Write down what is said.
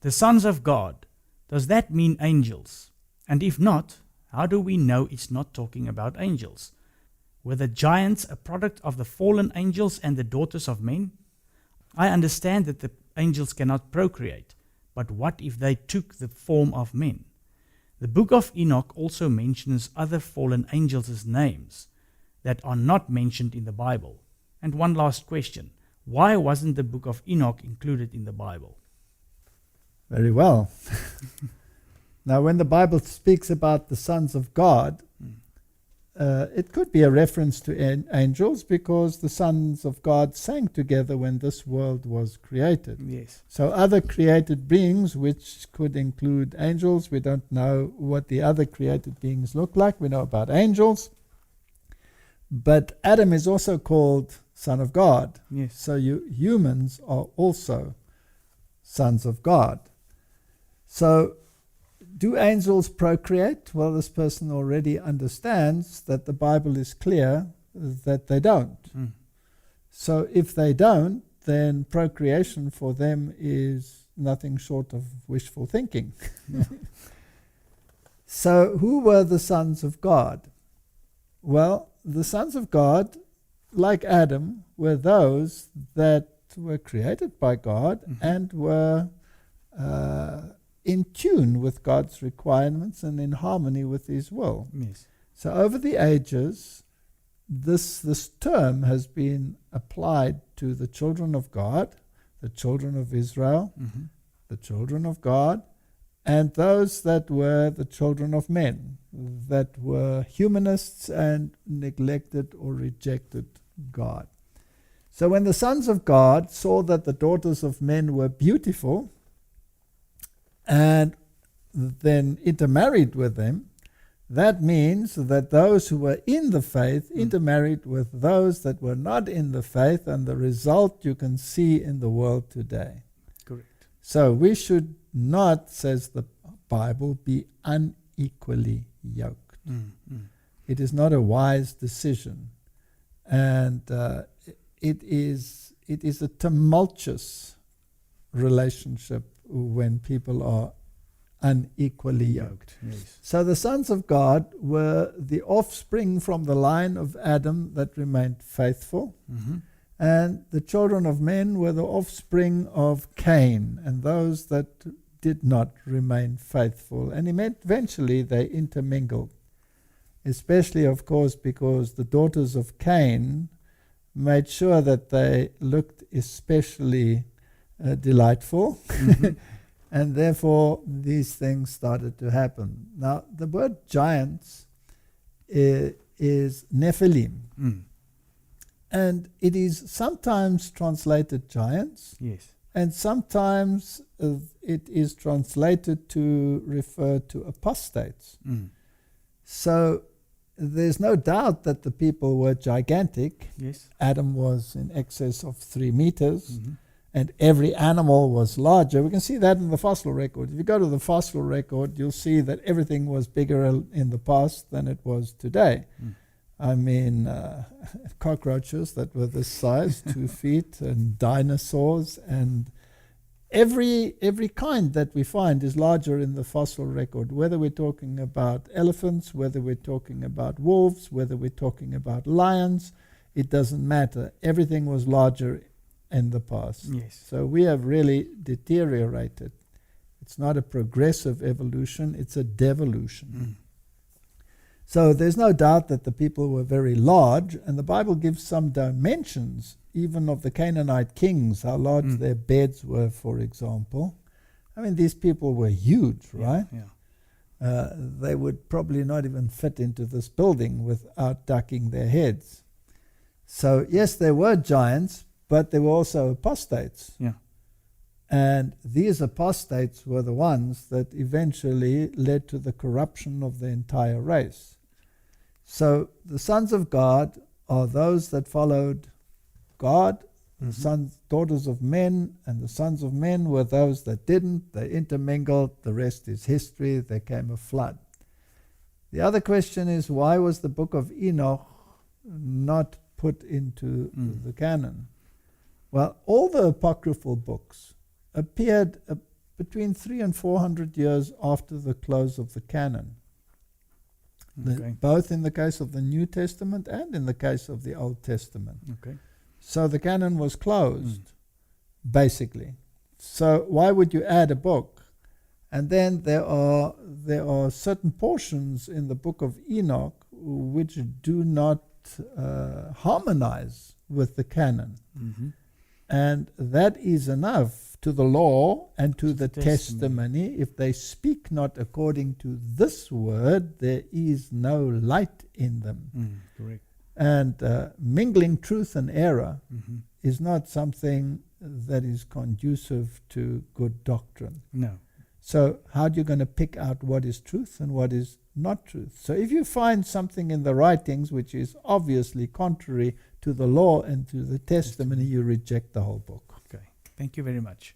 The sons of God, does that mean angels? And if not, how do we know it's not talking about angels? Were the giants a product of the fallen angels and the daughters of men? I understand that the angels cannot procreate, but what if they took the form of men? The book of Enoch also mentions other fallen angels' names that are not mentioned in the Bible. And one last question. Why wasn't the book of Enoch included in the Bible? Very well. Now, when the Bible speaks about the sons of God, it could be a reference to angels, because the sons of God sang together when this world was created. Yes. So other created beings, which could include angels, we don't know what the other created beings look like. We know about angels. But Adam is also called son of God. Yes. So humans are also sons of God. So do angels procreate? Well, this person already understands that the Bible is clear that they don't. So if they don't, then procreation for them is nothing short of wishful thinking. So who were the sons of God? Well, the sons of God, like Adam, were those that were created by God and were in tune with God's requirements and in harmony with His will. Yes. So over the ages, this term has been applied to the children of God, the children of Israel, the children of God, and those that were the children of men, that were humanists and neglected or rejected God. So when the sons of God saw that the daughters of men were beautiful, and then intermarried with them, that means that those who were in the faith intermarried with those that were not in the faith, and the result you can see in the world today. Correct. So we should not, says the Bible, be unequally yoked. It is not a wise decision, and it is a tumultuous relationship when people are unequally yoked. Yes. So the sons of God were the offspring from the line of Adam that remained faithful, and the children of men were the offspring of Cain and those that did not remain faithful, and eventually they intermingled, especially, of course, because the daughters of Cain made sure that they looked especially delightful, and therefore these things started to happen. Now, the word giants is Nephilim, and it is sometimes translated giants, Yes. and sometimes it is translated to refer to apostates. So there's no doubt that the people were gigantic. Yes. Adam was in excess of 3 meters, and every animal was larger. We can see that in the fossil record. If you go to the fossil record, you'll see that everything was bigger in the past than it was today. I mean, cockroaches that were this size, 2 feet, and dinosaurs, and every kind that we find is larger in the fossil record, whether we're talking about elephants, whether we're talking about wolves, whether we're talking about lions, it doesn't matter. Everything was larger in the past. Yes. So we have really deteriorated. It's not a progressive evolution, it's a devolution. So there's no doubt that the people were very large, and the Bible gives some dimensions, even of the Canaanite kings, how large their beds were, for example. I mean, these people were huge, right? Yeah. They would probably not even fit into this building without ducking their heads. So yes, there were giants, but there were also apostates. Yeah. And these apostates were the ones that eventually led to the corruption of the entire race. So the sons of God are those that followed God, the daughters of men, and the sons of men were those that didn't. They intermingled. The rest is history. There came a flood. The other question is, why was the book of Enoch not put into the canon? Well, all the apocryphal books appeared between 300 and 400 years after the close of the canon. Okay. Both in the case of the New Testament and in the case of the Old Testament. Okay. So the canon was closed, basically. So why would you add a book? And then there are certain portions in the book of Enoch which do not harmonize with the canon. Mm-hmm. And that is enough to the law and to the testimony. testimony. If they speak not according to this word, there is no light in them. Correct. And mingling truth and error Mm-hmm. is not something that is conducive to good doctrine. No. So how are you going to pick out what is truth and what is not truth? So if you find something in the writings which is obviously contrary to the law and to the testimony, you reject the whole book. Okay. Thank you very much.